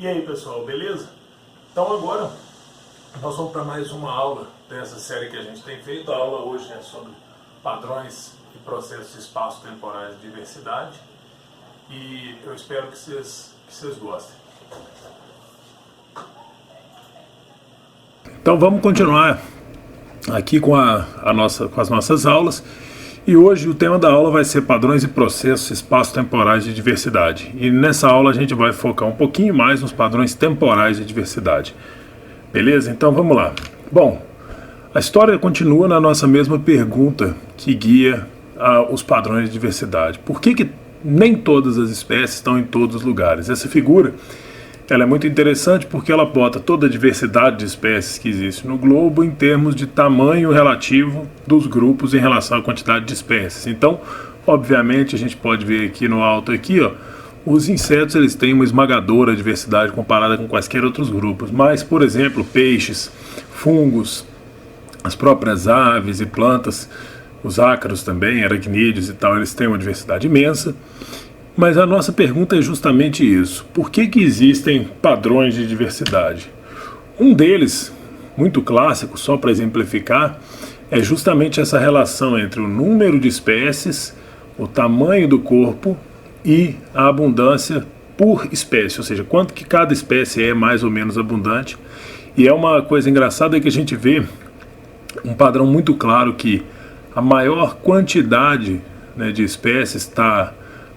E aí pessoal, beleza? Então agora nós vamos para mais uma aula dessa série que a gente tem feito. A aula hoje é sobre padrões e processos espaço-temporais de diversidade e eu espero que vocês gostem. Então vamos continuar aqui com as nossas aulas. E hoje o tema da aula vai ser padrões e processos espaço-temporais de diversidade. E nessa aula a gente vai focar um pouquinho mais nos padrões temporais de diversidade. Beleza? Então vamos lá. Bom, a história continua na nossa mesma pergunta que guia os padrões de diversidade. Por que nem todas as espécies estão em todos os lugares? Essa figura ela é muito interessante porque ela bota toda a diversidade de espécies que existe no globo em termos de tamanho relativo dos grupos em relação à quantidade de espécies. Então, obviamente, a gente pode ver aqui no alto aqui, ó, os insetos eles têm uma esmagadora diversidade comparada com quaisquer outros grupos. Mas, por exemplo, peixes, fungos, as próprias aves e plantas, os ácaros também, aracnídeos e tal, eles têm uma diversidade imensa. Mas a nossa pergunta é justamente isso. Por que existem padrões de diversidade? Um deles, muito clássico, só para exemplificar, é justamente essa relação entre o número de espécies, o tamanho do corpo e a abundância por espécie, ou seja, quanto que cada espécie é mais ou menos abundante. E é uma coisa engraçada que a gente vê um padrão muito claro que a maior quantidade, né, de espécies está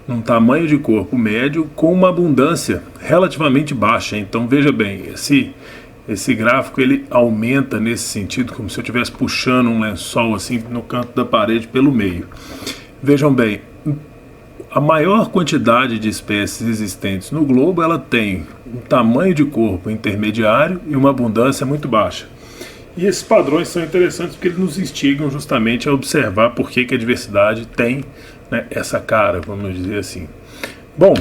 num tamanho de corpo médio com uma abundância relativamente baixa. Então veja bem, esse gráfico ele aumenta nesse sentido, como se eu estivesse puxando um lençol assim no canto da parede pelo meio. Vejam bem, a maior quantidade de espécies existentes no globo ela tem um tamanho de corpo intermediário e uma abundância muito baixa. E esses padrões são interessantes porque eles nos instigam justamente a observar por que a diversidade tem, né, essa cara, vamos dizer assim. Bom,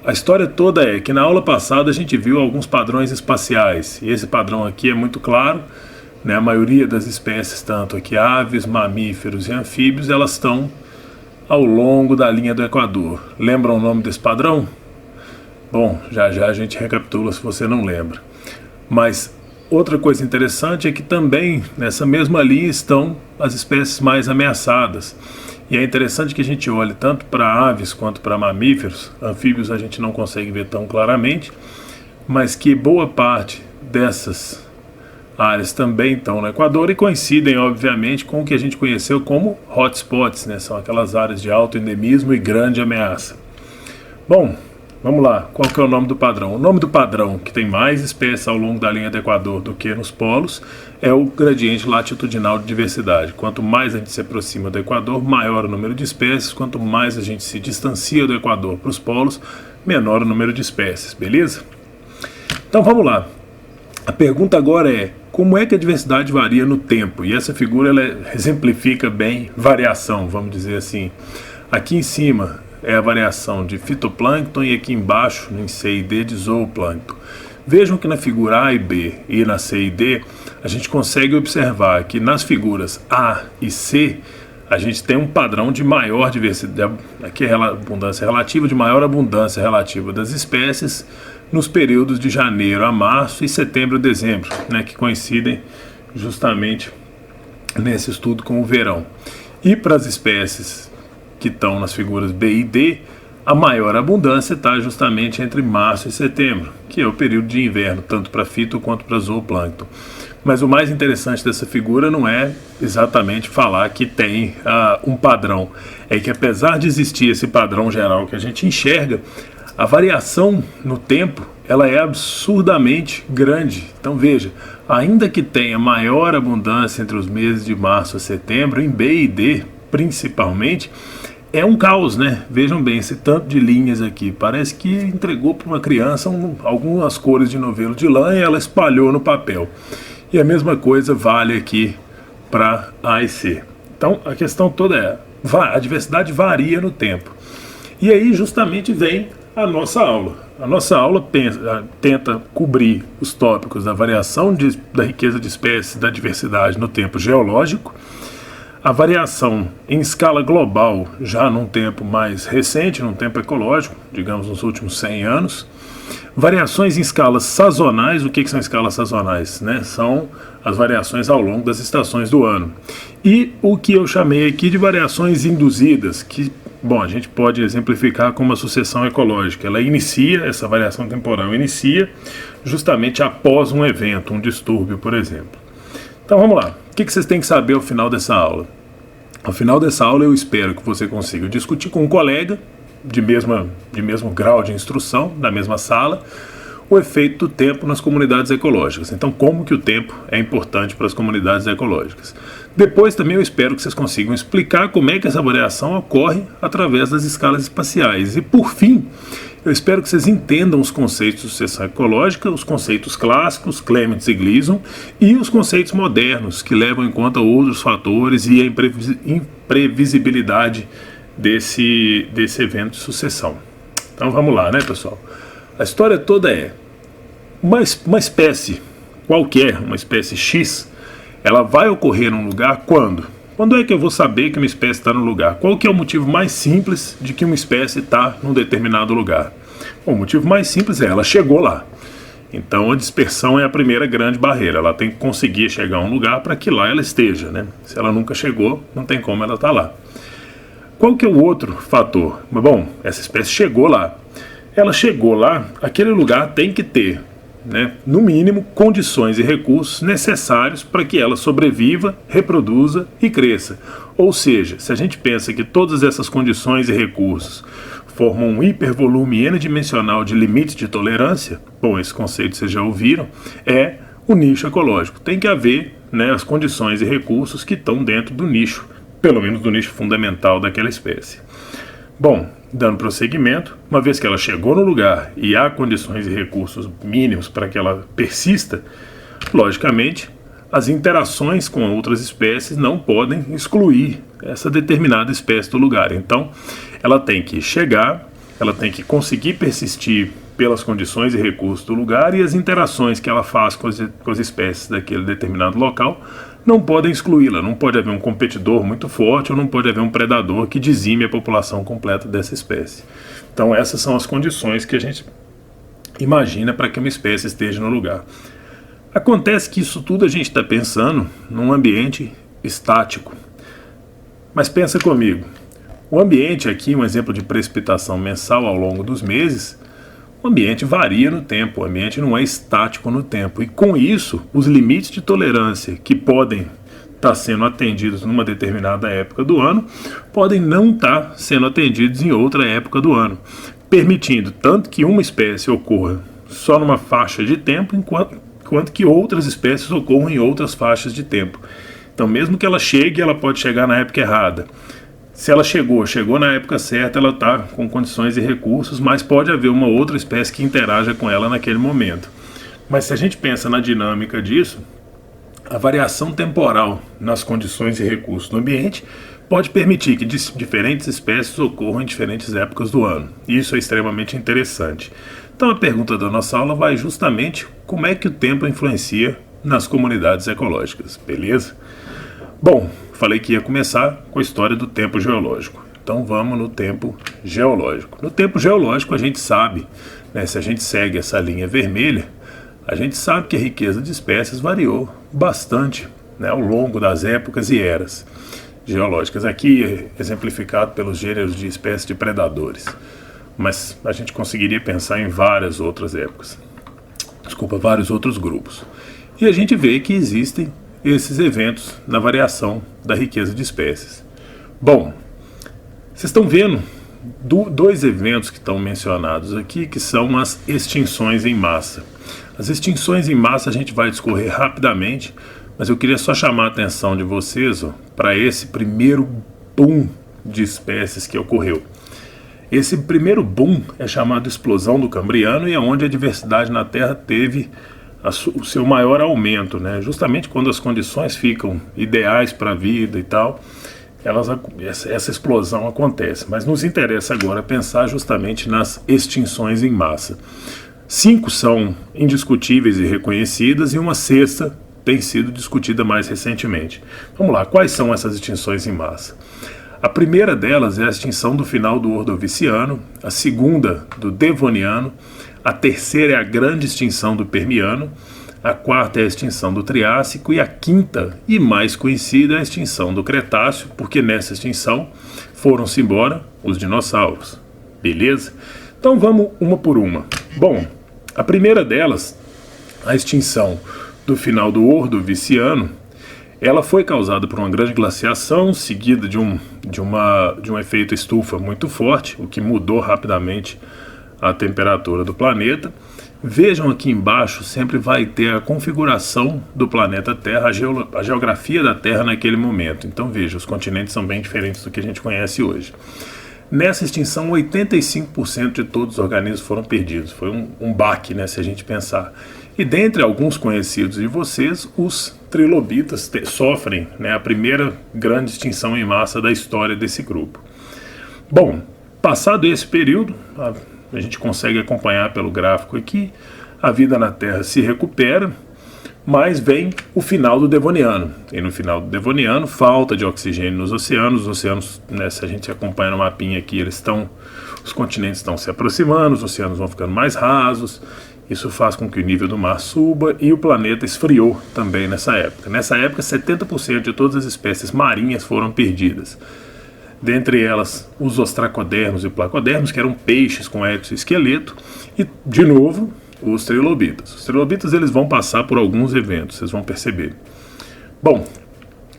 a história toda é que na aula passada a gente viu alguns padrões espaciais. E esse padrão aqui é muito claro, né, a maioria das espécies, tanto aqui aves, mamíferos e anfíbios, elas estão ao longo da linha do Equador. Lembram o nome desse padrão? Bom, já a gente recapitula se você não lembra. Mas outra coisa interessante é que também nessa mesma linha estão as espécies mais ameaçadas. E é interessante que a gente olhe tanto para aves quanto para mamíferos. Anfíbios a gente não consegue ver tão claramente, mas que boa parte dessas áreas também estão no Equador e coincidem, obviamente, com o que a gente conheceu como hotspots, né? São aquelas áreas de alto endemismo e grande ameaça. Bom, vamos lá, qual que é o nome do padrão? O nome do padrão que tem mais espécies ao longo da linha do Equador do que nos polos é o gradiente latitudinal de diversidade. Quanto mais a gente se aproxima do Equador, maior o número de espécies. Quanto mais a gente se distancia do Equador para os polos, menor o número de espécies, beleza? Então vamos lá. A pergunta agora é, como é que a diversidade varia no tempo? E essa figura ela exemplifica bem variação, vamos dizer assim. Aqui em cima é a variação de fitoplâncton e aqui embaixo, em C e D, de zooplâncton. Vejam que na figura A e B e na C e D, a gente consegue observar que nas figuras A e C, a gente tem um padrão de maior diversidade, aqui é abundância relativa, de maior abundância relativa das espécies nos períodos de janeiro a março e setembro a dezembro, né, que coincidem justamente nesse estudo com o verão. E para as espécies que estão nas figuras B e D, a maior abundância está justamente entre março e setembro, que é o período de inverno, tanto para fito quanto para zooplâncton. Mas o mais interessante dessa figura não é exatamente falar que tem um padrão, é que apesar de existir esse padrão geral que a gente enxerga, a variação no tempo ela é absurdamente grande. Então veja, ainda que tenha maior abundância entre os meses de março a setembro, em B e D principalmente, é um caos, né? Vejam bem, esse tanto de linhas aqui. Parece que entregou para uma criança algumas cores de novelo de lã e ela espalhou no papel. E a mesma coisa vale aqui para A e C. Então a questão toda é, a diversidade varia no tempo. E aí justamente vem a nossa aula. A nossa aula tenta cobrir os tópicos da variação da riqueza de espécies, da diversidade no tempo geológico, a variação em escala global, já num tempo mais recente, num tempo ecológico, digamos nos últimos 100 anos, variações em escalas sazonais. O que são escalas sazonais? Né? São as variações ao longo das estações do ano. E o que eu chamei aqui de variações induzidas, que, bom, a gente pode exemplificar como uma sucessão ecológica. Ela inicia, essa variação temporal inicia justamente após um evento, um distúrbio, por exemplo. Então vamos lá, o que vocês têm que saber ao final dessa aula? Ao final dessa aula eu espero que você consiga discutir com um colega de mesmo grau de instrução, da mesma sala, o efeito do tempo nas comunidades ecológicas. Então, como que o tempo é importante para as comunidades ecológicas. Depois também eu espero que vocês consigam explicar como é que essa variação ocorre através das escalas espaciais. E por fim, eu espero que vocês entendam os conceitos de sucessão ecológica, os conceitos clássicos, Clements e Gleason, e os conceitos modernos, que levam em conta outros fatores e a imprevisibilidade desse evento de sucessão. Então vamos lá, né, pessoal? A história toda é uma espécie qualquer, uma espécie X, ela vai ocorrer num lugar quando? Quando é que eu vou saber que uma espécie está no lugar? Qual que é o motivo mais simples de que uma espécie está num determinado lugar? Bom, o motivo mais simples é ela chegou lá. Então a dispersão é a primeira grande barreira. Ela tem que conseguir chegar a um lugar para que lá ela esteja, né? Se ela nunca chegou, não tem como ela estar lá. Qual que é o outro fator? Bom, essa espécie chegou lá. Ela chegou lá, aquele lugar tem que ter, né, no mínimo, condições e recursos necessários para que ela sobreviva, reproduza e cresça. Ou seja, se a gente pensa que todas essas condições e recursos formam um hipervolume n-dimensional de limite de tolerância, bom, esse conceito vocês já ouviram, é o nicho ecológico. Tem que haver, né, as condições e recursos que estão dentro do nicho, pelo menos do nicho fundamental daquela espécie. Bom, dando prosseguimento, uma vez que ela chegou no lugar e há condições e recursos mínimos para que ela persista, logicamente, as interações com outras espécies não podem excluir essa determinada espécie do lugar. Então, ela tem que chegar, ela tem que conseguir persistir pelas condições e recursos do lugar, e as interações que ela faz com as espécies daquele determinado local não podem excluí-la. Não pode haver um competidor muito forte ou não pode haver um predador que dizime a população completa dessa espécie. Então essas são as condições que a gente imagina para que uma espécie esteja no lugar. Acontece que isso tudo a gente está pensando num ambiente estático. Mas pensa comigo, o ambiente aqui, um exemplo de precipitação mensal ao longo dos meses, o ambiente varia no tempo, o ambiente não é estático no tempo. E com isso, os limites de tolerância que podem estar sendo atendidos numa determinada época do ano, podem não estar sendo atendidos em outra época do ano, permitindo tanto que uma espécie ocorra só numa faixa de tempo, enquanto que outras espécies ocorram em outras faixas de tempo. Então, mesmo que ela chegue, ela pode chegar na época errada. Se ela chegou na época certa, ela está com condições e recursos, mas pode haver uma outra espécie que interaja com ela naquele momento. Mas se a gente pensa na dinâmica disso, a variação temporal nas condições e recursos do ambiente pode permitir que diferentes espécies ocorram em diferentes épocas do ano. Isso é extremamente interessante. Então a pergunta da nossa aula vai justamente como é que o tempo influencia nas comunidades ecológicas, beleza? Bom, falei que ia começar com a história do tempo geológico. Então vamos no tempo geológico. No tempo geológico a gente sabe, né, se a gente segue essa linha vermelha, a gente sabe que a riqueza de espécies variou bastante, né, ao longo das épocas e eras geológicas. Aqui exemplificado pelos gêneros de espécies de predadores. Mas a gente conseguiria pensar em várias outras épocas. Vários outros grupos. E a gente vê que existem esses eventos na variação da riqueza de espécies. Bom, vocês estão vendo dois eventos que estão mencionados aqui, que são as extinções em massa. As extinções em massa a gente vai discorrer rapidamente, mas eu queria só chamar a atenção de vocês para esse primeiro boom de espécies que ocorreu. Esse primeiro boom é chamado explosão do Cambriano e é onde a diversidade na Terra teve o seu maior aumento, né? Justamente quando as condições ficam ideais para a vida e tal, essa explosão acontece. Mas nos interessa agora pensar justamente nas extinções em massa. 5 são indiscutíveis e reconhecidas e uma sexta tem sido discutida mais recentemente. Vamos lá, quais são essas extinções em massa? A primeira delas é a extinção do final do Ordoviciano, a segunda do Devoniano, a terceira é a grande extinção do Permiano, a quarta é a extinção do Triássico e a quinta e mais conhecida é a extinção do Cretáceo, porque nessa extinção foram-se embora os dinossauros. Beleza? Então vamos uma por uma. Bom, a primeira delas, a extinção do final do Ordoviciano, ela foi causada por uma grande glaciação, seguida de um efeito estufa muito forte, o que mudou rapidamente a temperatura do planeta. Vejam aqui embaixo, sempre vai ter a configuração do planeta Terra, a geografia da Terra naquele momento. Então veja, os continentes são bem diferentes do que a gente conhece hoje. Nessa extinção, 85% de todos os organismos foram perdidos. Foi um baque, né, se a gente pensar. E dentre alguns conhecidos de vocês, os trilobitas sofrem, né, a primeira grande extinção em massa da história desse grupo. Bom, passado esse período, a gente consegue acompanhar pelo gráfico aqui, a vida na Terra se recupera, mas vem o final do Devoniano. E no final do Devoniano, falta de oxigênio nos oceanos. Os oceanos, né, se a gente acompanha no mapinha aqui, os continentes estão se aproximando, os oceanos vão ficando mais rasos. Isso faz com que o nível do mar suba e o planeta esfriou também nessa época. Nessa época, 70% de todas as espécies marinhas foram perdidas. Dentre elas, os ostracodermos e placodermos, que eram peixes com exoesqueleto, e, de novo, os trilobitas. Os trilobitas eles vão passar por alguns eventos, vocês vão perceber. Bom,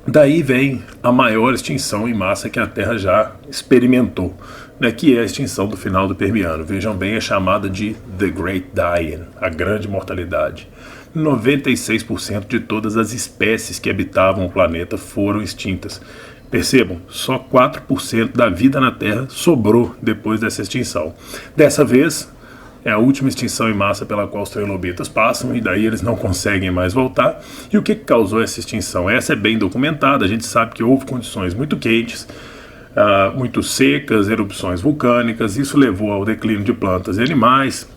daí vem a maior extinção em massa que a Terra já experimentou, né, que é a extinção do final do Permiano. Vejam bem, é chamada de The Great Dying, a grande mortalidade. 96% de todas as espécies que habitavam o planeta foram extintas. Percebam, só 4% da vida na Terra sobrou depois dessa extinção. Dessa vez, é a última extinção em massa pela qual os trilobitas passam, e daí eles não conseguem mais voltar. E o que causou essa extinção? Essa é bem documentada, a gente sabe que houve condições muito quentes, muito secas, erupções vulcânicas, isso levou ao declínio de plantas e animais,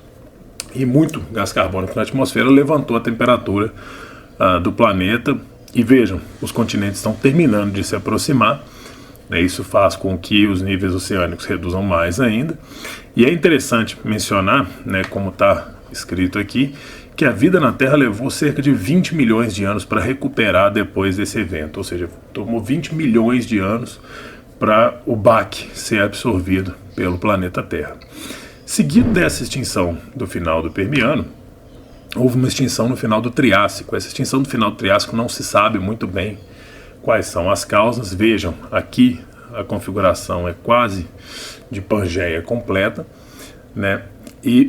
e muito gás carbônico na atmosfera levantou a temperatura do planeta. E vejam, os continentes estão terminando de se aproximar, né, isso faz com que os níveis oceânicos reduzam mais ainda. E é interessante mencionar, né, como está escrito aqui, que a vida na Terra levou cerca de 20 milhões de anos para recuperar depois desse evento. Ou seja, tomou 20 milhões de anos para o baque ser absorvido pelo planeta Terra. Seguido dessa extinção do final do Permiano, houve uma extinção no final do Triássico. Essa extinção do final do Triássico não se sabe muito bem quais são as causas. Vejam, aqui a configuração é quase de Pangeia completa, né?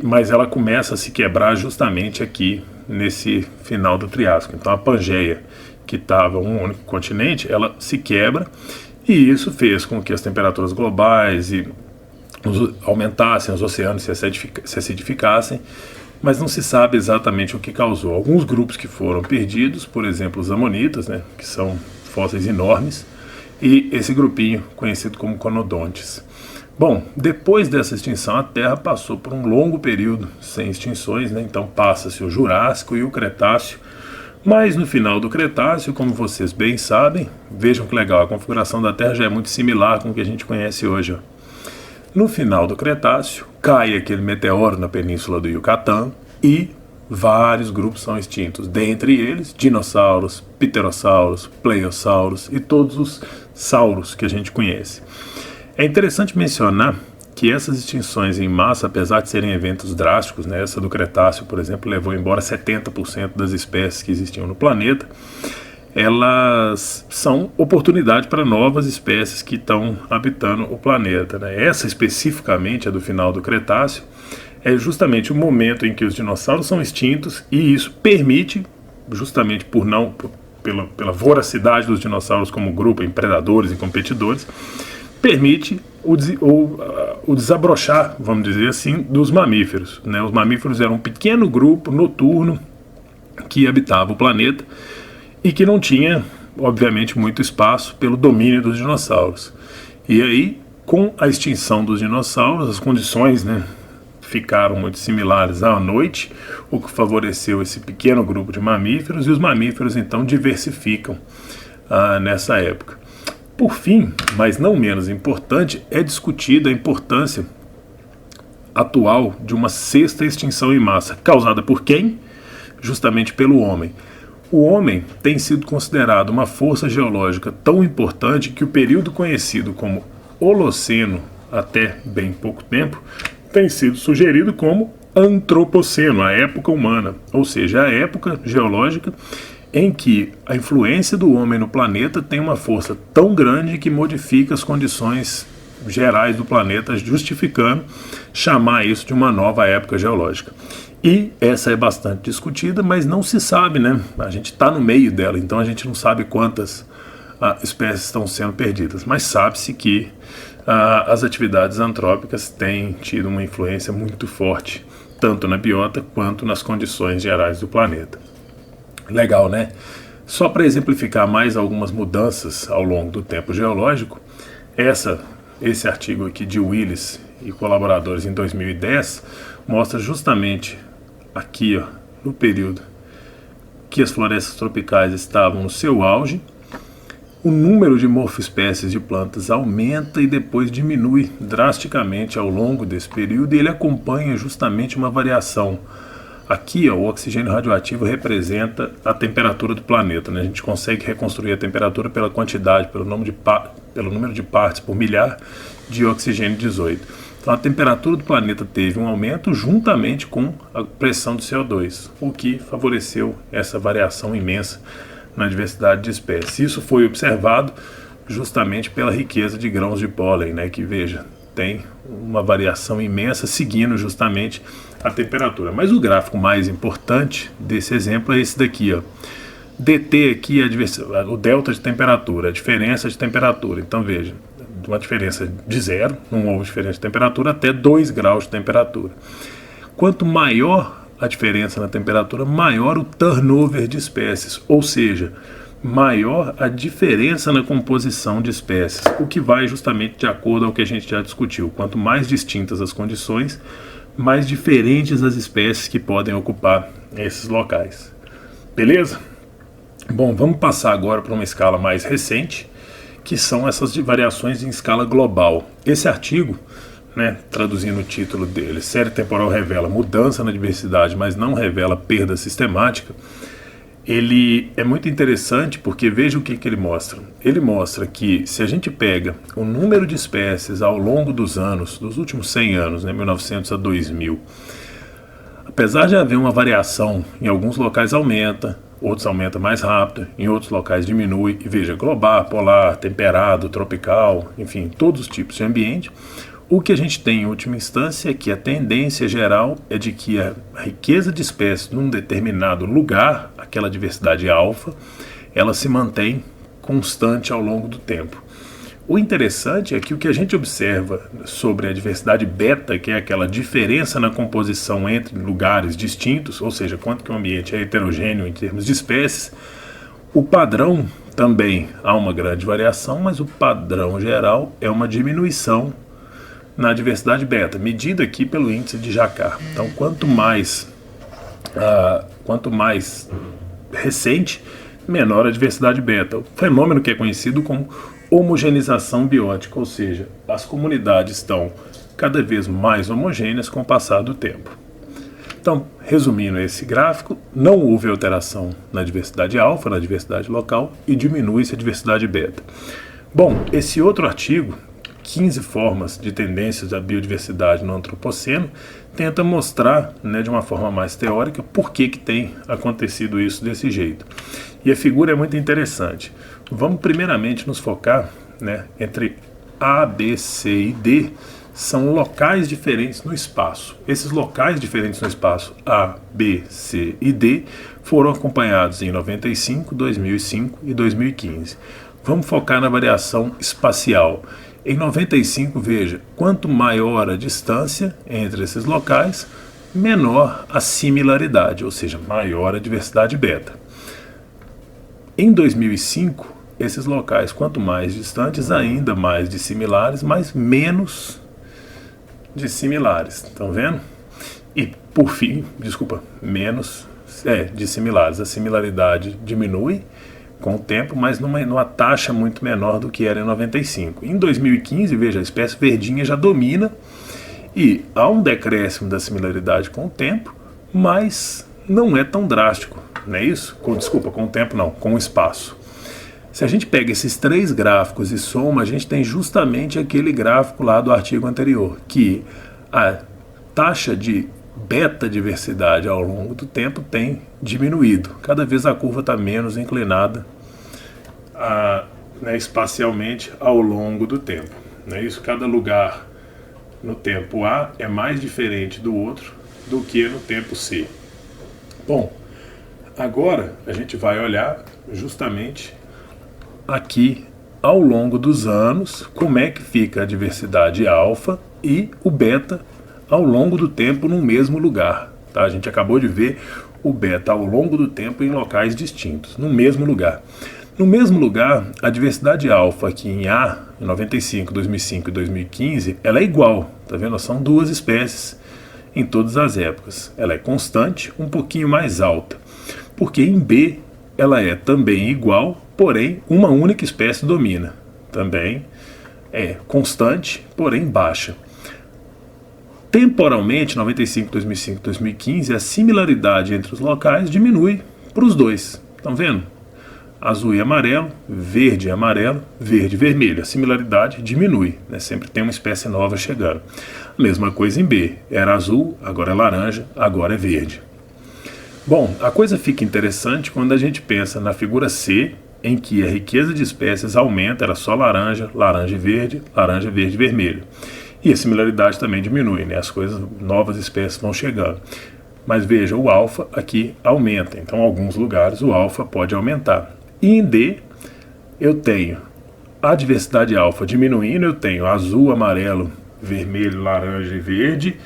Mas ela começa a se quebrar justamente aqui nesse final do Triássico. Então a Pangeia, que estava um único continente, ela se quebra, e isso fez com que as temperaturas globais aumentassem, os oceanos se acidificassem, mas não se sabe exatamente o que causou. Alguns grupos que foram perdidos, por exemplo os amonitas, né, que são fósseis enormes, e esse grupinho conhecido como conodontes. Bom, depois dessa extinção a Terra passou por um longo período sem extinções, né, então passa-se o Jurássico e o Cretáceo, mas no final do Cretáceo, como vocês bem sabem, vejam que legal, a configuração da Terra já é muito similar com o que a gente conhece hoje, ó. No final do Cretáceo, cai aquele meteoro na península do Yucatán e vários grupos são extintos. Dentre eles, dinossauros, pterossauros, pleiosauros e todos os sauros que a gente conhece. É interessante mencionar que essas extinções em massa, apesar de serem eventos drásticos, né, essa do Cretáceo, por exemplo, levou embora 70% das espécies que existiam no planeta, elas são oportunidade para novas espécies que estão habitando o planeta, né? Essa especificamente, a do final do Cretáceo, é justamente o momento em que os dinossauros são extintos, e isso permite, justamente pela voracidade dos dinossauros como grupo, em predadores e competidores, permite o desabrochar, vamos dizer assim, dos mamíferos, né? Os mamíferos eram um pequeno grupo noturno que habitava o planeta, e que não tinha, obviamente, muito espaço pelo domínio dos dinossauros. E aí, com a extinção dos dinossauros, as condições, né, ficaram muito similares à noite, o que favoreceu esse pequeno grupo de mamíferos, e os mamíferos então diversificam nessa época. Por fim, mas não menos importante, é discutida a importância atual de uma sexta extinção em massa, causada por quem? Justamente pelo homem. O homem tem sido considerado uma força geológica tão importante que o período conhecido como Holoceno, até bem pouco tempo, tem sido sugerido como Antropoceno, a época humana, ou seja, a época geológica em que a influência do homem no planeta tem uma força tão grande que modifica as condições gerais do planeta, justificando chamar isso de uma nova época geológica. E essa é bastante discutida, mas não se sabe, né? A gente está no meio dela, então a gente não sabe quantas espécies estão sendo perdidas, mas sabe-se que as atividades antrópicas têm tido uma influência muito forte, tanto na biota quanto nas condições gerais do planeta. Legal, né? Só para exemplificar mais algumas mudanças ao longo do tempo geológico, esse artigo aqui de Willis e colaboradores em 2010 mostra justamente aqui, no período que as florestas tropicais estavam no seu auge, o número de morfoespécies de plantas aumenta e depois diminui drasticamente ao longo desse período, e ele acompanha justamente uma variação. Aqui, o oxigênio radioativo representa a temperatura do planeta, né? A gente consegue reconstruir a temperatura pela quantidade, pelo número de partes por milhar de oxigênio 18. Então a temperatura do planeta teve um aumento juntamente com a pressão do CO2, o que favoreceu essa variação imensa na diversidade de espécies. Isso foi observado justamente pela riqueza de grãos de pólen, né? Que, veja, tem uma variação imensa seguindo justamente a temperatura. Mas o gráfico mais importante desse exemplo é esse daqui, ó. DT aqui é o delta de temperatura, a diferença de temperatura. Então veja, uma diferença de 0, não houve diferença de temperatura, até 2 graus de temperatura. Quanto maior a diferença na temperatura, maior o turnover de espécies, ou seja, maior a diferença na composição de espécies, o que vai justamente de acordo ao que a gente já discutiu. Quanto mais distintas as condições, mais diferentes as espécies que podem ocupar esses locais. Beleza? Bom, vamos passar agora para uma escala mais recente, que são essas variações em escala global. Esse artigo, né, traduzindo o título dele, série temporal revela mudança na diversidade, mas não revela perda sistemática. Ele é muito interessante porque veja o que ele mostra. Ele mostra que se a gente pega o número de espécies ao longo dos anos, dos últimos 100 anos, né, 1900 a 2000, apesar de haver uma variação, em alguns locais aumenta, outros aumenta mais rápido, em outros locais diminui, e veja, global, polar, temperado, tropical, enfim, todos os tipos de ambiente. O que a gente tem em última instância é que a tendência geral é de que a riqueza de espécies num determinado lugar, aquela diversidade alfa, ela se mantém constante ao longo do tempo. O interessante é que o que a gente observa sobre a diversidade beta, que é aquela diferença na composição entre lugares distintos, ou seja, quanto que o ambiente é heterogêneo em termos de espécies, o padrão também há uma grande variação, mas o padrão geral é uma diminuição na diversidade beta, medida aqui pelo índice de Jacquard. Então, quanto mais recente, menor a diversidade beta. O fenômeno que é conhecido como homogeneização biótica, ou seja, as comunidades estão cada vez mais homogêneas com o passar do tempo. Então, resumindo esse gráfico, não houve alteração na diversidade alfa, na diversidade local, e diminui-se a diversidade beta. Bom, esse outro artigo, 15 formas de tendências da biodiversidade no antropoceno, tenta mostrar, né, de uma forma mais teórica, por que tem acontecido isso desse jeito. E a figura é muito interessante. Vamos primeiramente nos focar, né, entre A, B, C e D, são locais diferentes no espaço. Esses locais diferentes no espaço A, B, C e D foram acompanhados em 95, 2005 e 2015. Vamos focar na variação espacial. Em 95, veja, quanto maior a distância entre esses locais, menor a similaridade, ou seja, maior a diversidade beta. Em 2005, esses locais, quanto mais distantes, ainda mais dissimilares, mas menos dissimilares. Estão vendo? E por fim, menos de similares. A similaridade diminui com o tempo, mas numa taxa muito menor do que era em 95. Em 2015, veja, a espécie verdinha já domina e há um decréscimo da similaridade com o tempo, mas não é tão drástico, não é isso? Com o tempo não, com o espaço. Se a gente pega esses 3 gráficos e soma, a gente tem justamente aquele gráfico lá do artigo anterior, que a taxa de beta-diversidade ao longo do tempo tem diminuído. Cada vez a curva está menos inclinada espacialmente ao longo do tempo. Não é isso? Cada lugar no tempo A é mais diferente do outro do que no tempo C. Bom, agora a gente vai olhar justamente aqui ao longo dos anos como é que fica a diversidade alfa e o beta ao longo do tempo no mesmo lugar. Tá? A gente acabou de ver o beta ao longo do tempo em locais distintos, no mesmo lugar. No mesmo lugar, a diversidade alfa aqui em A, em 95, 2005 e 2015, ela é igual, tá vendo? São 2 espécies em todas as épocas. Ela é constante, um pouquinho mais alta, porque em B ela é também igual, porém uma única espécie domina. Também é constante, porém baixa. Temporalmente, 95, 2005, 2015, a similaridade entre os locais diminui para os 2. Estão vendo? Azul e amarelo, verde e amarelo, verde e vermelho. A similaridade diminui, né? Sempre tem uma espécie nova chegando. A mesma coisa em B. Era azul, agora é laranja, agora é verde. Bom, a coisa fica interessante quando a gente pensa na figura C, em que a riqueza de espécies aumenta, era só laranja, laranja e verde, laranja, verde e vermelho. E a similaridade também diminui, né? As novas espécies vão chegando. Mas veja, o alfa aqui aumenta, então em alguns lugares o alfa pode aumentar. E em D eu tenho a diversidade alfa diminuindo, eu tenho azul, amarelo, vermelho, laranja e verde,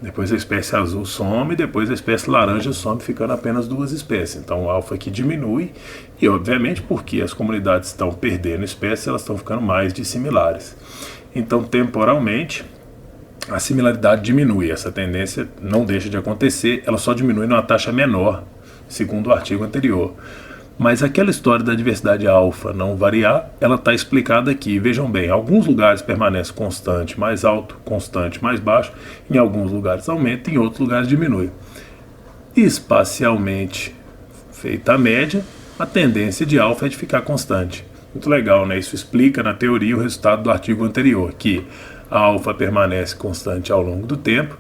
depois a espécie azul some, depois a espécie laranja some, ficando apenas 2 espécies. Então o alfa aqui diminui e obviamente porque as comunidades estão perdendo espécies, elas estão ficando mais dissimilares. Então temporalmente a similaridade diminui, essa tendência não deixa de acontecer, ela só diminui numa taxa menor, segundo o artigo anterior. Mas aquela história da diversidade alfa não variar, ela está explicada aqui. Vejam bem, alguns lugares permanece constante, mais alto, constante, mais baixo. Em alguns lugares aumenta, em outros lugares diminui. Espacialmente feita a média, a tendência de alfa é de ficar constante. Muito legal, né? Isso explica na teoria o resultado do artigo anterior, que a alfa permanece constante ao longo do tempo,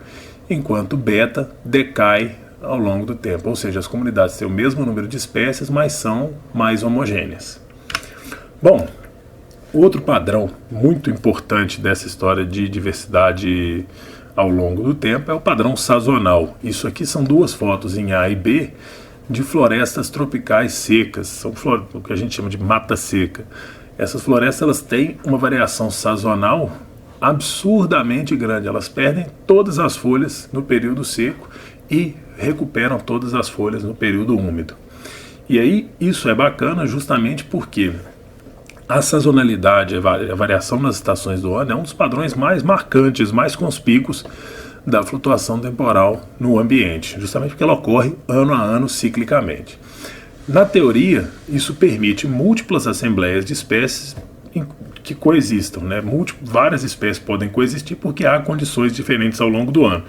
enquanto beta decai ao longo do tempo, ou seja, as comunidades têm o mesmo número de espécies, mas são mais homogêneas. Bom, outro padrão muito importante dessa história de diversidade ao longo do tempo é o padrão sazonal. Isso aqui são 2 fotos em A e B de florestas tropicais secas, são o que a gente chama de mata seca. Essas florestas elas têm uma variação sazonal absurdamente grande, elas perdem todas as folhas no período seco e recuperam todas as folhas no período úmido. E aí isso é bacana justamente porque a sazonalidade, a variação nas estações do ano é um dos padrões mais marcantes, mais conspícuos da flutuação temporal no ambiente, justamente porque ela ocorre ano a ano ciclicamente. Na teoria, isso permite múltiplas assembleias de espécies que coexistam, né? Várias espécies podem coexistir porque há condições diferentes ao longo do ano.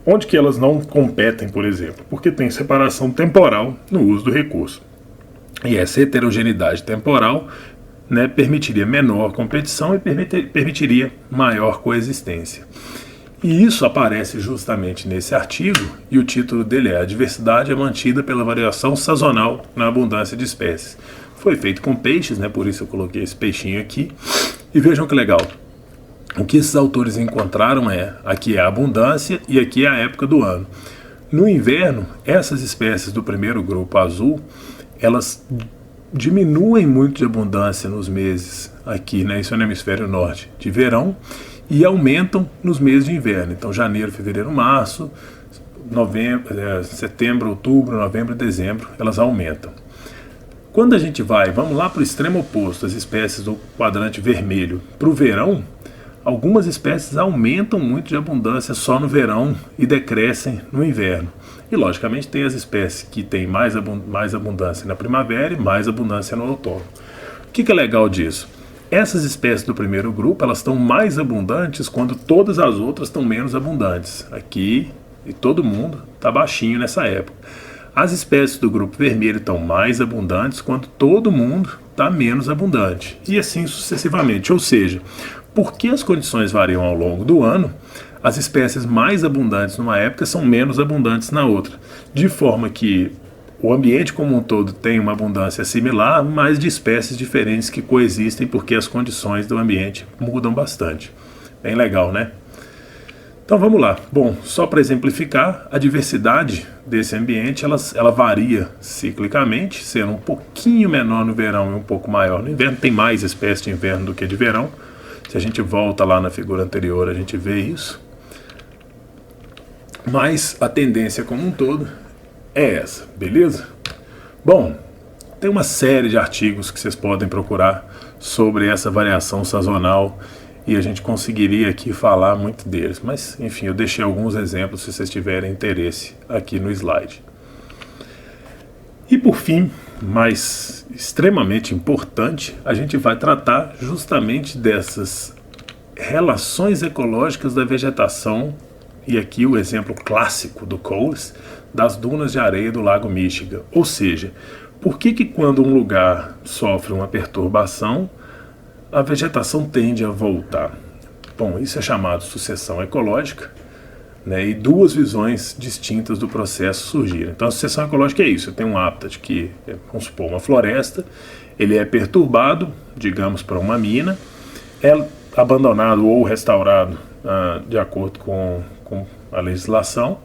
Onde que elas não competem, por exemplo? Porque tem separação temporal no uso do recurso. E essa heterogeneidade temporal, né, permitiria menor competição e permitiria maior coexistência. E isso aparece justamente nesse artigo, e o título dele é: A diversidade é mantida pela variação sazonal na abundância de espécies. Foi feito com peixes, né, por isso eu coloquei esse peixinho aqui. E vejam que legal. O que esses autores encontraram aqui é a abundância e aqui é a época do ano. No inverno, essas espécies do primeiro grupo azul, elas diminuem muito de abundância nos meses aqui, né, isso é no hemisfério norte, de verão, e aumentam nos meses de inverno. Então janeiro, fevereiro, março, setembro, outubro, novembro e dezembro, elas aumentam. Quando a gente vamos lá para o extremo oposto, as espécies do quadrante vermelho, para o verão, Algumas espécies aumentam muito de abundância só no verão e decrescem no inverno. E, logicamente, tem as espécies que têm mais abundância na primavera e mais abundância no outono. O que é legal disso? Essas espécies do primeiro grupo, elas estão mais abundantes quando todas as outras estão menos abundantes. Aqui, e todo mundo está baixinho nessa época. As espécies do grupo vermelho estão mais abundantes quando todo mundo está menos abundante. E assim sucessivamente. Ou seja, porque as condições variam ao longo do ano, as espécies mais abundantes numa época são menos abundantes na outra. De forma que o ambiente como um todo tem uma abundância similar, mas de espécies diferentes que coexistem porque as condições do ambiente mudam bastante. Bem legal, né? Então vamos lá. Bom, só para exemplificar, a diversidade desse ambiente ela varia ciclicamente, sendo um pouquinho menor no verão e um pouco maior no inverno. Tem mais espécies de inverno do que de verão. Se a gente volta lá na figura anterior, a gente vê isso. Mas a tendência como um todo é essa, beleza? Bom, tem uma série de artigos que vocês podem procurar sobre essa variação sazonal e a gente conseguiria aqui falar muito deles, mas enfim, eu deixei alguns exemplos se vocês tiverem interesse aqui no slide. E por fim, mas extremamente importante, a gente vai tratar justamente dessas relações ecológicas da vegetação, e aqui o exemplo clássico do Coles, das dunas de areia do Lago Michigan. Ou seja, por que quando um lugar sofre uma perturbação, a vegetação tende a voltar? Bom, isso é chamado sucessão ecológica, né, e duas visões distintas do processo surgiram. Então a sucessão ecológica é isso, eu tenho um habitat que, vamos supor, uma floresta, ele é perturbado, digamos, para uma mina, é abandonado ou restaurado de acordo com a legislação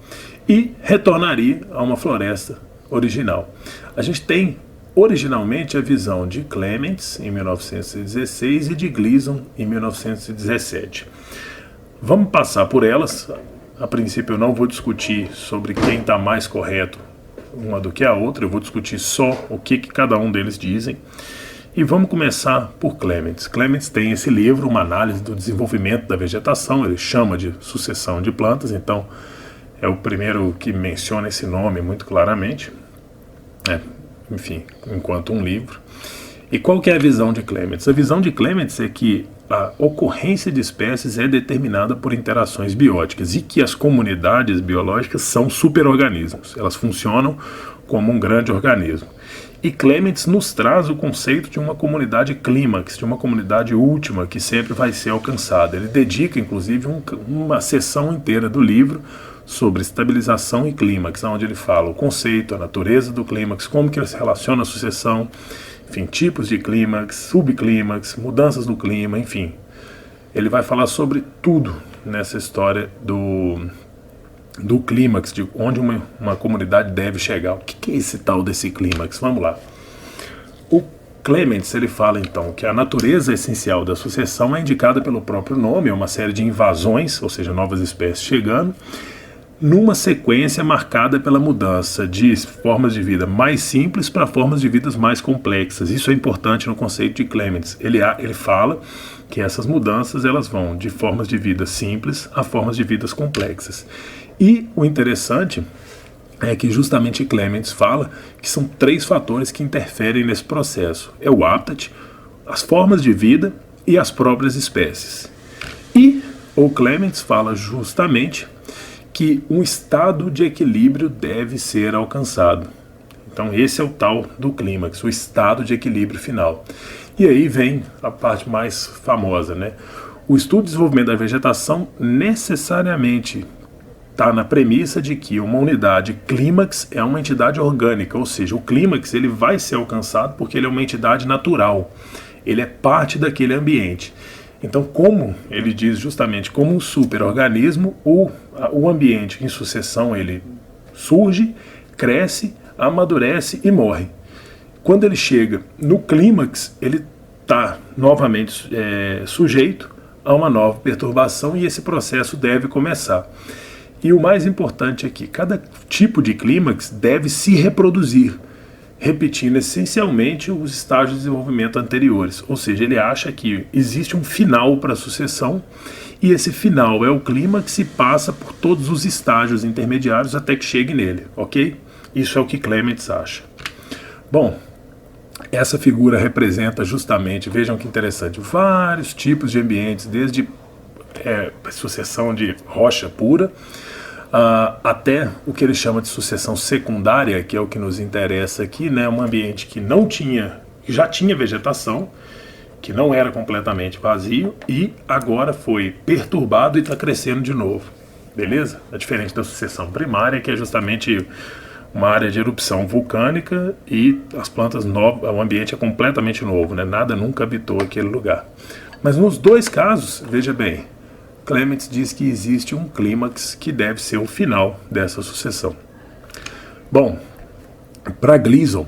e retornaria a uma floresta original. A gente tem originalmente a visão de Clements em 1916 e de Gleason em 1917. Vamos passar por elas. A princípio eu não vou discutir sobre quem está mais correto uma do que a outra, eu vou discutir só o que cada um deles dizem. E vamos começar por Clements. Clements tem esse livro, uma análise do desenvolvimento da vegetação, ele chama de sucessão de plantas, então é o primeiro que menciona esse nome muito claramente, enfim, enquanto um livro. E qual que é a visão de Clements? A visão de Clements é que a ocorrência de espécies é determinada por interações bióticas e que as comunidades biológicas são superorganismos, elas funcionam como um grande organismo. E Clements nos traz o conceito de uma comunidade clímax, de uma comunidade última que sempre vai ser alcançada. Ele dedica, inclusive, uma seção inteira do livro sobre estabilização e clímax, onde ele fala o conceito, a natureza do clímax, como que ele se relaciona à sucessão, enfim, tipos de clímax, subclímax, mudanças no clima, enfim. Ele vai falar sobre tudo nessa história do clímax, de onde uma comunidade deve chegar. O que é esse tal desse clímax? Vamos lá. O Clements, ele fala então que a natureza essencial da sucessão é indicada pelo próprio nome, é uma série de invasões, ou seja, novas espécies chegando, numa sequência marcada pela mudança de formas de vida mais simples para formas de vidas mais complexas. Isso é importante no conceito de Clements. Ele fala que essas mudanças elas vão de formas de vida simples a formas de vidas complexas. E o interessante é que justamente Clements fala que são 3 fatores que interferem nesse processo. É o habitat, as formas de vida e as próprias espécies. E o Clements fala justamente que um estado de equilíbrio deve ser alcançado. Então esse é o tal do clímax, o estado de equilíbrio final. E aí vem a parte mais famosa, né? O estudo de desenvolvimento da vegetação necessariamente está na premissa de que uma unidade clímax é uma entidade orgânica, ou seja, o clímax ele vai ser alcançado porque ele é uma entidade natural, ele é parte daquele ambiente. Então, como ele diz justamente, como um superorganismo, o ambiente em sucessão ele surge, cresce, amadurece e morre. Quando ele chega no clímax, ele está novamente sujeito a uma nova perturbação e esse processo deve começar. E o mais importante é que cada tipo de clímax deve se reproduzir. repetindo essencialmente os estágios de desenvolvimento anteriores. Ou seja, ele acha que existe um final para a sucessão e esse final é o clima que se passa por todos os estágios intermediários até que chegue nele, ok? Isso é o que Clements acha. Bom, essa figura representa justamente, vejam que interessante, vários tipos de ambientes, desde sucessão de rocha pura, até o que ele chama de sucessão secundária, que é o que nos interessa aqui, né? Um ambiente que já tinha vegetação, que não era completamente vazio e agora foi perturbado e está crescendo de novo, beleza? É diferente da sucessão primária, que é justamente uma área de erupção vulcânica e as plantas novas, o ambiente é completamente novo, né? Nada nunca habitou aquele lugar. Mas nos dois casos, veja bem, Clements diz que existe um clímax que deve ser o final dessa sucessão. Bom, para Gleason,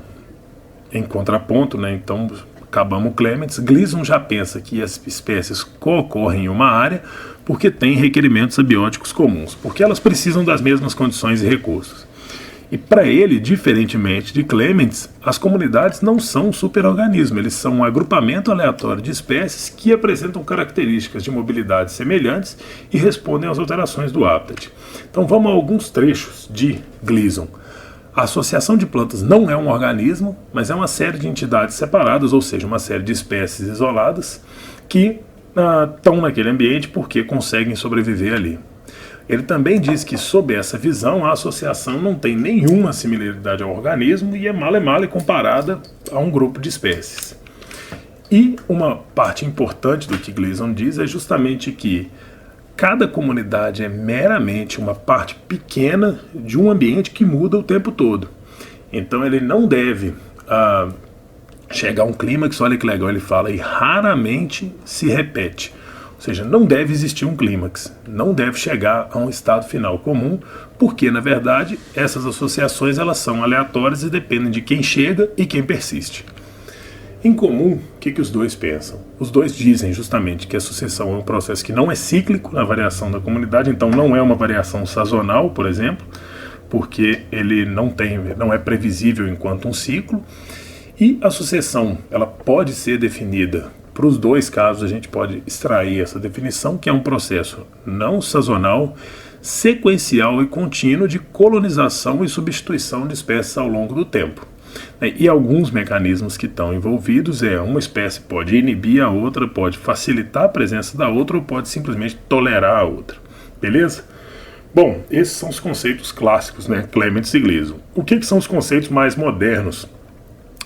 em contraponto, né? Então acabamos Clements, Gleason já pensa que as espécies co-ocorrem em uma área porque têm requerimentos abióticos comuns, porque elas precisam das mesmas condições e recursos. E para ele, diferentemente de Clements, as comunidades não são um superorganismo, eles são um agrupamento aleatório de espécies que apresentam características de mobilidade semelhantes e respondem às alterações do habitat. Então vamos a alguns trechos de Gleason. A associação de plantas não é um organismo, mas é uma série de entidades separadas, ou seja, uma série de espécies isoladas que estão naquele ambiente porque conseguem sobreviver ali. Ele também diz que, sob essa visão, a associação não tem nenhuma similaridade ao organismo e é male comparada a um grupo de espécies. E uma parte importante do que Gleason diz é justamente que cada comunidade é meramente uma parte pequena de um ambiente que muda o tempo todo. Então ele não deve chegar a um clímax, olha que legal, ele fala, e raramente se repete. Ou seja, não deve existir um clímax, não deve chegar a um estado final comum, porque, na verdade, essas associações elas são aleatórias e dependem de quem chega e quem persiste. Em comum, o que os dois pensam? Os dois dizem justamente que a sucessão é um processo que não é cíclico na variação da comunidade, então não é uma variação sazonal, por exemplo, porque ele não é previsível enquanto um ciclo, e a sucessão ela pode ser definida. Para os dois casos, a gente pode extrair essa definição, que é um processo não sazonal, sequencial e contínuo de colonização e substituição de espécies ao longo do tempo. E alguns mecanismos que estão envolvidos uma espécie pode inibir a outra, pode facilitar a presença da outra ou pode simplesmente tolerar a outra. Beleza? Bom, esses são os conceitos clássicos, né? Clements e Gleason. O que são os conceitos mais modernos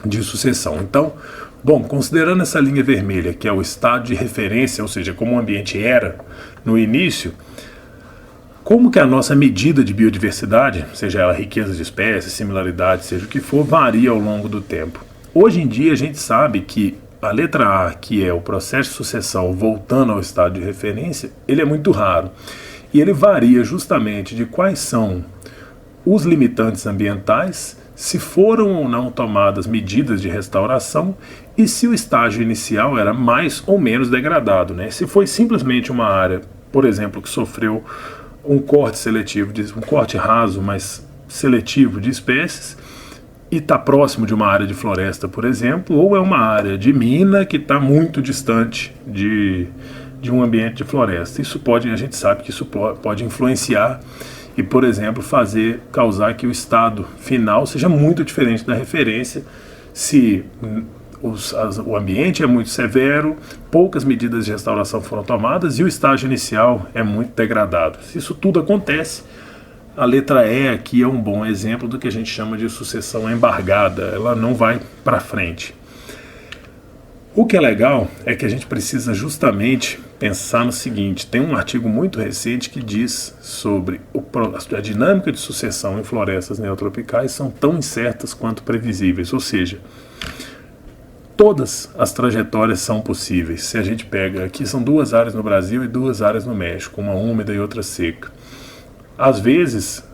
de sucessão? Então, bom, considerando essa linha vermelha, que é o estado de referência, ou seja, como o ambiente era no início, como que a nossa medida de biodiversidade, seja ela riqueza de espécies, similaridade, seja o que for, varia ao longo do tempo. Hoje em dia a gente sabe que a letra A, que é o processo de sucessão voltando ao estado de referência, ele é muito raro. E ele varia justamente de quais são os limitantes ambientais, se foram ou não tomadas medidas de restauração e se o estágio inicial era mais ou menos degradado, né? Se foi simplesmente uma área, por exemplo, que sofreu um corte seletivo, um corte raso, mas seletivo de espécies e está próximo de uma área de floresta, por exemplo, ou é uma área de mina que está muito distante de um ambiente de floresta. A gente sabe que isso pode influenciar e, por exemplo, causar que o estado final seja muito diferente da referência se o ambiente é muito severo, poucas medidas de restauração foram tomadas e o estágio inicial é muito degradado. Se isso tudo acontece, a letra E aqui é um bom exemplo do que a gente chama de sucessão embargada, ela não vai para frente. O que é legal é que a gente precisa justamente pensar no seguinte, tem um artigo muito recente que diz sobre a dinâmica de sucessão em florestas neotropicais são tão incertas quanto previsíveis, ou seja, todas as trajetórias são possíveis. Se a gente pega, aqui são 2 áreas no Brasil e 2 áreas no México, uma úmida e outra seca. Às vezes,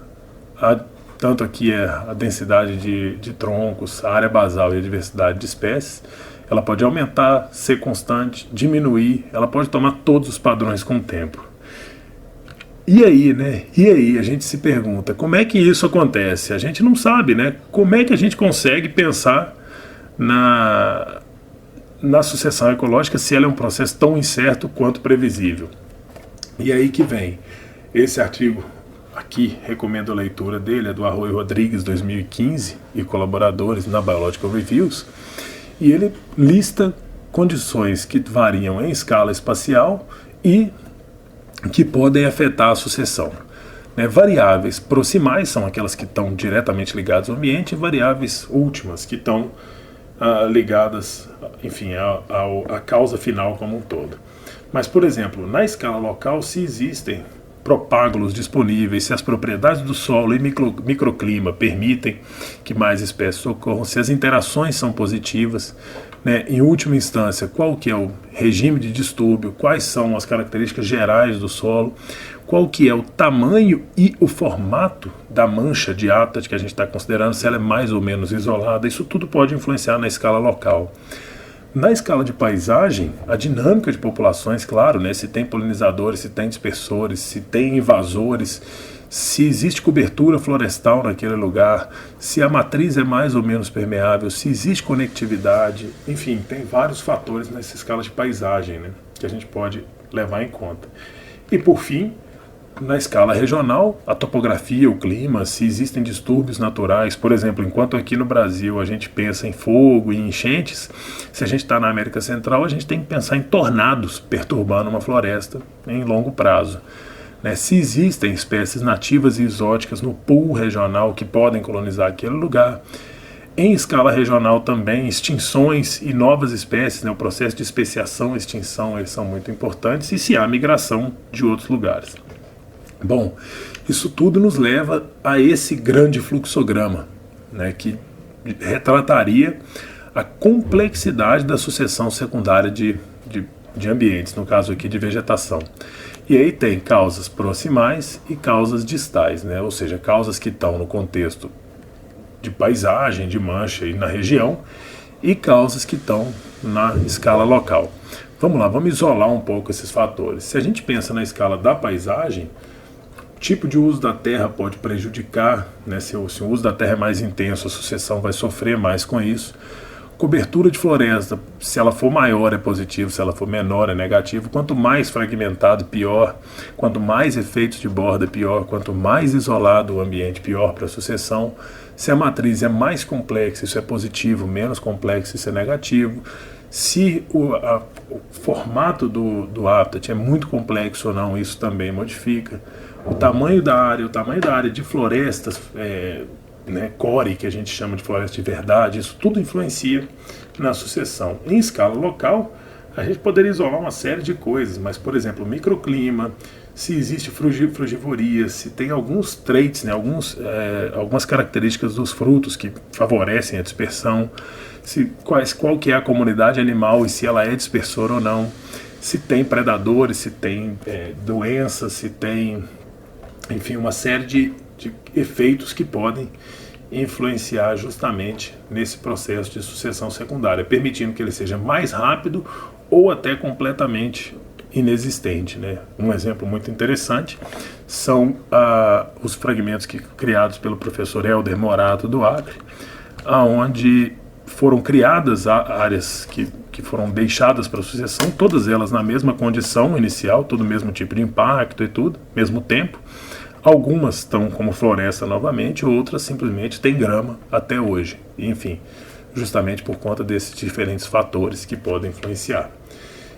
tanto aqui é a densidade de troncos, a área basal e a diversidade de espécies, ela pode aumentar, ser constante, diminuir, ela pode tomar todos os padrões com o tempo. E aí, né? E aí, a gente se pergunta, como é que isso acontece? A gente não sabe, né? Como é que a gente consegue pensar na sucessão ecológica se ela é um processo tão incerto quanto previsível? E aí que vem esse artigo aqui, recomendo a leitura dele, é do Arroio Rodrigues, 2015, e colaboradores na Biological Reviews, e ele lista condições que variam em escala espacial e que podem afetar a sucessão. Variáveis proximais são aquelas que estão diretamente ligadas ao ambiente, e variáveis últimas que estão ligadas, enfim, à causa final como um todo. Mas, por exemplo, na escala local, se existem propágulos disponíveis, se as propriedades do solo e microclima permitem que mais espécies ocorram, se as interações são positivas, em última instância, qual que é o regime de distúrbio, quais são as características gerais do solo, qual que é o tamanho e o formato da mancha de hábitat que a gente está considerando, se ela é mais ou menos isolada, isso tudo pode influenciar na escala local. Na escala de paisagem, a dinâmica de populações, claro, se tem polinizadores, se tem dispersores, se tem invasores, se existe cobertura florestal naquele lugar, se a matriz é mais ou menos permeável, se existe conectividade, enfim, tem vários fatores nessa escala de paisagem, que a gente pode levar em conta. E por fim, na escala regional, a topografia, o clima, se existem distúrbios naturais, por exemplo, enquanto aqui no Brasil a gente pensa em fogo e enchentes, se a gente está na América Central, a gente tem que pensar em tornados perturbando uma floresta em longo prazo. Se existem espécies nativas e exóticas no pool regional que podem colonizar aquele lugar, em escala regional também, extinções e novas espécies, o processo de especiação e extinção, eles são muito importantes, e se há migração de outros lugares. Bom, isso tudo nos leva a esse grande fluxograma, que retrataria a complexidade da sucessão secundária de ambientes, no caso aqui de vegetação. E aí tem causas proximais e causas distais, ou seja, causas que estão no contexto de paisagem, de mancha e na região, e causas que estão na escala local. Vamos lá, vamos isolar um pouco esses fatores. Se a gente pensa na escala da paisagem, o tipo de uso da terra pode prejudicar, se o uso da terra é mais intenso, a sucessão vai sofrer mais com isso. Cobertura de floresta, se ela for maior é positivo, se ela for menor é negativo. Quanto mais fragmentado, pior. Quanto mais efeitos de borda, pior. Quanto mais isolado o ambiente, pior para a sucessão. Se a matriz é mais complexa, isso é positivo, menos complexa, isso é negativo. Se o formato do habitat é muito complexo ou não, isso também modifica. O tamanho da área de florestas, core, que a gente chama de floresta de verdade, isso tudo influencia na sucessão. Em escala local, a gente poderia isolar uma série de coisas, mas, por exemplo, microclima, se existe frugivoria, se tem alguns traits, algumas características dos frutos que favorecem a dispersão, qual que é a comunidade animal e se ela é dispersora ou não, se tem predadores, se tem doenças, se tem, enfim, uma série de efeitos que podem influenciar justamente nesse processo de sucessão secundária, permitindo que ele seja mais rápido ou até completamente inexistente. Um exemplo muito interessante são os fragmentos criados pelo professor Helder Morato do Acre, onde foram criadas áreas que foram deixadas para a sucessão, todas elas na mesma condição inicial, todo o mesmo tipo de impacto e tudo, mesmo tempo. Algumas estão como floresta novamente, outras simplesmente têm grama até hoje. Enfim, justamente por conta desses diferentes fatores que podem influenciar.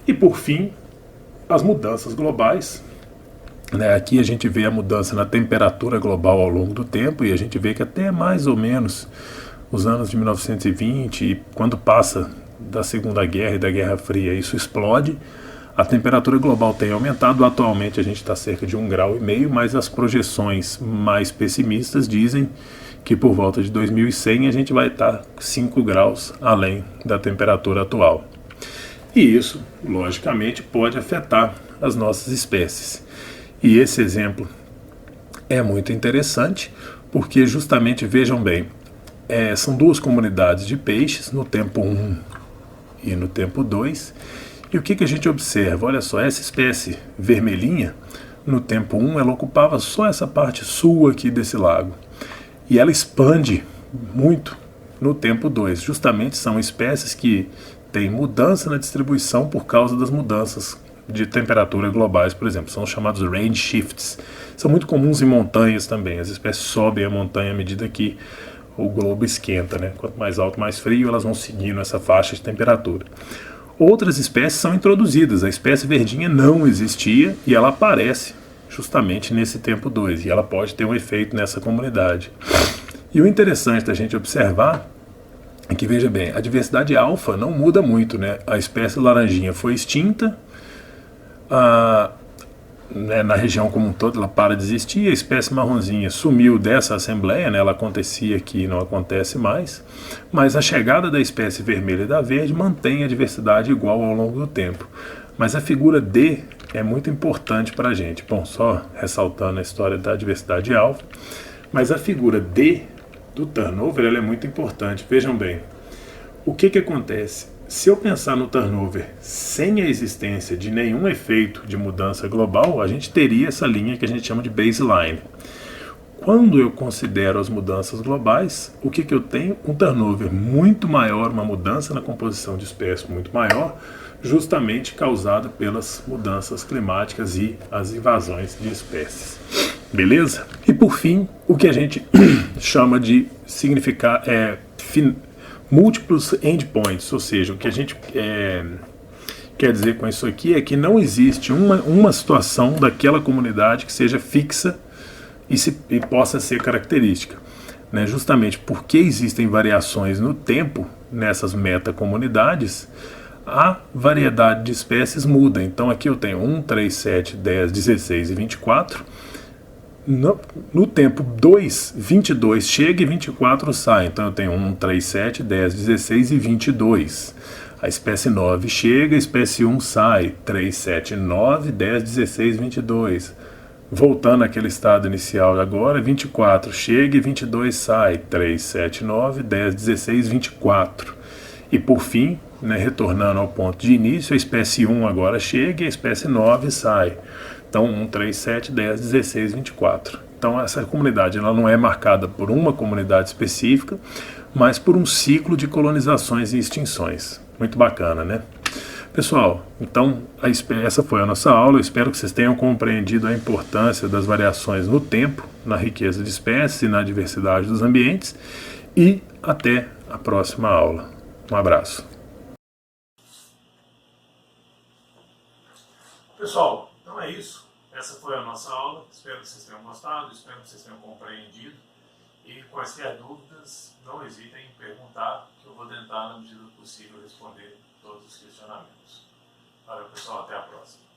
E por fim, as mudanças globais. Aqui a gente vê a mudança na temperatura global ao longo do tempo, e a gente vê que até mais ou menos os anos de 1920, e quando passa da Segunda Guerra e da Guerra Fria, isso explode. A temperatura global tem aumentado, atualmente a gente está cerca de 1,5 grau, mas as projeções mais pessimistas dizem que por volta de 2100 a gente vai estar 5 graus além da temperatura atual. E isso, logicamente, pode afetar as nossas espécies. E esse exemplo é muito interessante, porque justamente, vejam bem, são duas comunidades de peixes, no tempo 1 e no tempo 2, e o que a gente observa? Olha só, essa espécie vermelhinha, no tempo 1, ela ocupava só essa parte sul aqui desse lago. E ela expande muito no tempo 2. Justamente são espécies que têm mudança na distribuição por causa das mudanças de temperatura globais, por exemplo. São chamados range shifts. São muito comuns em montanhas também. As espécies sobem a montanha à medida que o globo esquenta, né? Quanto mais alto, mais frio, elas vão seguindo essa faixa de temperatura. Outras espécies são introduzidas. A espécie verdinha não existia e ela aparece justamente nesse tempo 2. E ela pode ter um efeito nessa comunidade. E o interessante da gente observar é que, veja bem, a diversidade alfa não muda muito, né? A espécie laranjinha foi extinta, né, na região como um todo ela para de existir, a espécie marronzinha sumiu dessa assembleia, né, ela acontecia aqui e não acontece mais, mas a chegada da espécie vermelha e da verde mantém a diversidade igual ao longo do tempo. Mas a figura D é muito importante para a gente. Bom, só ressaltando a história da diversidade alfa, mas a figura D do turnover ela é muito importante. Vejam bem, o que acontece? Se eu pensar no turnover sem a existência de nenhum efeito de mudança global, a gente teria essa linha que a gente chama de baseline. Quando eu considero as mudanças globais, o que eu tenho? Um turnover muito maior, uma mudança na composição de espécies muito maior, justamente causada pelas mudanças climáticas e as invasões de espécies. Beleza? E por fim, o que a gente chama de significar múltiplos endpoints, ou seja, o que a gente quer dizer com isso aqui é que não existe uma situação daquela comunidade que seja fixa e possa ser característica. Né? Justamente porque existem variações no tempo nessas metacomunidades, a variedade de espécies muda. Então aqui eu tenho 1, 3, 7, 10, 16 e 24. No tempo 2, 22 chega e 24 sai. Então eu tenho 1, 3, 7, 10, 16 e 22. A espécie 9 chega, a espécie 1 sai. 3, 7, 9, 10, 16, 22. Voltando àquele estado inicial agora, 24 chega e 22 sai. 3, 7, 9, 10, 16, 24. E por fim, né, retornando ao ponto de início, a espécie 1 agora chega e a espécie 9 sai. Então, 1, 3, 7, 10, 16, 24. Então, essa comunidade ela não é marcada por uma comunidade específica, mas por um ciclo de colonizações e extinções. Muito bacana, né? Pessoal, então, essa foi a nossa aula. Eu espero que vocês tenham compreendido a importância das variações no tempo, na riqueza de espécies e na diversidade dos ambientes. E até a próxima aula. Um abraço. Pessoal, então é isso. Essa foi a nossa aula. Espero que vocês tenham gostado, espero que vocês tenham compreendido. E quaisquer dúvidas, não hesitem em perguntar, que eu vou tentar, na medida do possível, responder todos os questionamentos. Valeu, pessoal. Até a próxima.